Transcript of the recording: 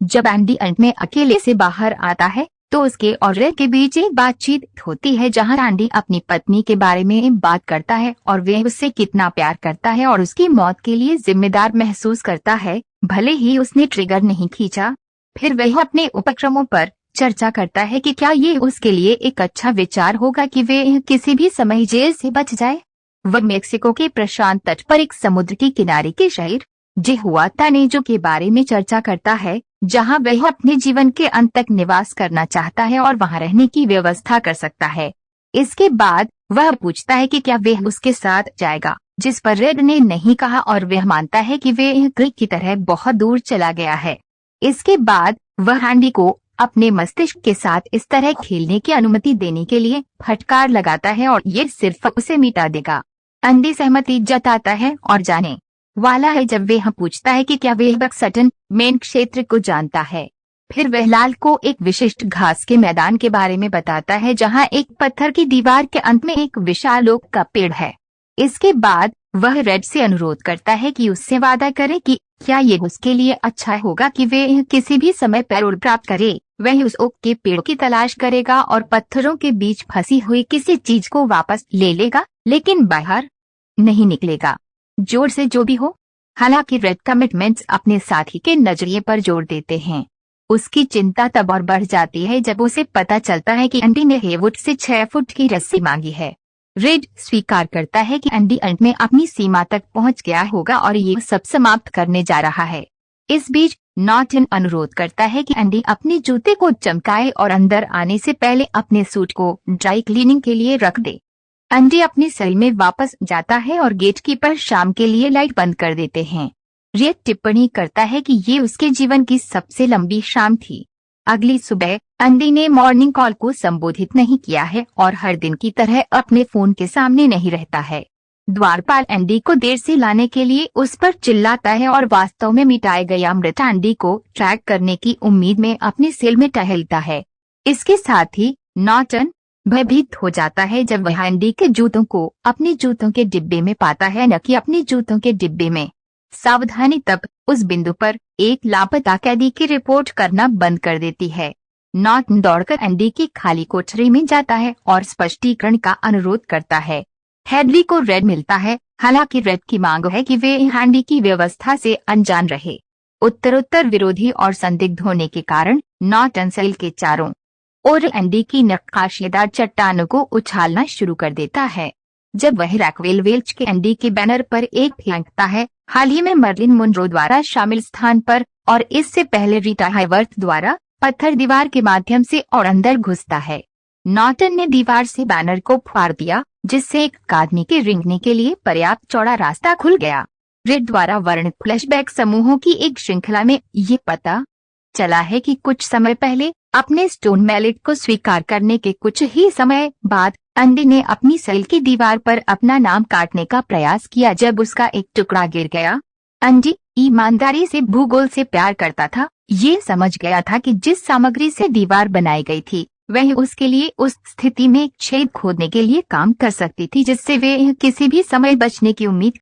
जब एंडी अंत में अकेले से बाहर आता है तो उसके और रेड के बीच एक बातचीत होती है, जहां एंडी अपनी पत्नी के बारे में बात करता है और वह उससे कितना प्यार करता है और उसकी मौत के लिए जिम्मेदार महसूस करता है, भले ही उसने ट्रिगर नहीं खींचा। फिर वह अपने उपक्रमों पर चर्चा करता है कि क्या ये उसके लिए एक अच्छा विचार होगा कि वे किसी भी समय जेल से बच जाए। वह मेक्सिको के प्रशांत तट पर एक समुद्र के किनारे के शहर जिहुआतानेजो के बारे में चर्चा करता है, जहां वह अपने जीवन के अंत तक निवास करना चाहता है और वहां रहने की व्यवस्था कर सकता है। इसके बाद वह पूछता है कि क्या वह उसके साथ जाएगा, जिस पर रेड ने नहीं कहा और वह मानता है कि वह क्रिक की तरह बहुत दूर चला गया है। इसके बाद वह एंडी को अपने मस्तिष्क के साथ इस तरह खेलने की अनुमति देने के लिए फटकार लगाता है और ये सिर्फ उसे मिटा देगा। एंडी सहमति जताता है और जाने वाला है जब वह पूछता है कि क्या वह बक्सटन मेन क्षेत्र को जानता है। फिर वह लाल को एक विशिष्ट घास के मैदान के बारे में बताता है, जहां एक पत्थर की दीवार के अंत में एक विशाल ओक का पेड़ है। इसके बाद वह रेड से अनुरोध करता है कि उससे वादा करे कि क्या ये उसके लिए अच्छा होगा कि वे किसी भी समय पैरोल प्राप्त करे। वह उस ओक के पेड़ की तलाश करेगा और पत्थरों के बीच फंसी हुई किसी चीज को वापस ले लेगा, लेकिन बाहर नहीं निकलेगा। जोर से जो भी हो। हालांकि रेड कमिटमेंट्स अपने साथी के नजरिए पर जोर देते हैं। उसकी चिंता तब और बढ़ जाती है जब उसे पता चलता है कि एंडी ने हेवुड से 6 फुट की रस्सी मांगी है। रेड स्वीकार करता है कि एंडी अंत में अपनी सीमा तक पहुंच गया होगा और ये सब समाप्त करने जा रहा है। इस बीच नॉर्टन अनुरोध करता है कि एंडी अपने जूते को चमकाए और अंदर आने से पहले अपने सूट को ड्राई क्लीनिंग के लिए रख दे। एंडी अपनी सेल में वापस जाता है और गेटकीपर शाम के लिए लाइट बंद कर देते हैं। रेड टिप्पणी करता है कि ये उसके जीवन की सबसे लंबी शाम थी। अगली सुबह एंडी ने मॉर्निंग कॉल को संबोधित नहीं किया है और हर दिन की तरह अपने फोन के सामने नहीं रहता है। द्वारपाल एंडी को देर से लाने के लिए उस पर चिल्लाता है और वास्तव में मिटाए गए अमृत एंडी को ट्रैक करने की उम्मीद में अपनी सेल में टहलता है। इसके साथ ही नॉर्टन भयभीत हो जाता है जब वह एंडी के जूतों को अपने जूतों के डिब्बे में पाता है, न कि अपने जूतों के डिब्बे में। सावधानी तब उस बिंदु पर एक लापता कैदी की रिपोर्ट करना बंद कर देती है। नॉर्टन दौड़कर एंडी की खाली कोठरी में जाता है और स्पष्टीकरण का अनुरोध करता है। हेडली को रेड मिलता है, हालांकि रेड की मांग है कि वे एंडी की व्यवस्था से अनजान रहे। उत्तरोत्तर विरोधी और संदिग्ध होने के कारण नॉर्टन सेल के चारों और एंडी की नक्काशीदार चट्टानों को उछालना शुरू कर देता है। जब वह रैकवेल वेल्च के एंडी के बैनर पर एक फेंकता है, हाल ही में मर्लिन मुनरो द्वारा शामिल स्थान पर और इससे पहले रीटा हाईवर्थ द्वारा पत्थर दीवार के माध्यम से और अंदर घुसता है। नॉर्टन ने दीवार से बैनर को फाड़ दिया, जिससे एक आदमी के रेंगने के लिए पर्याप्त चौड़ा रास्ता खुल गया। रेड द्वारा वर्णित फ्लैशबैक समूहों की एक श्रृंखला में ये पता चला है कि कुछ समय पहले अपने स्टोन मैलेट को स्वीकार करने के कुछ ही समय बाद एंडी ने अपनी सेल की दीवार पर अपना नाम काटने का प्रयास किया जब उसका एक टुकड़ा गिर गया। एंडी ईमानदारी से भूगोल से प्यार करता था। ये समझ गया था कि जिस सामग्री से दीवार बनाई गई थी वह उसके लिए उस स्थिति में एक छेद खोदने के लिए काम कर सकती थी, जिससे वे किसी भी समय बचने की उम्मीद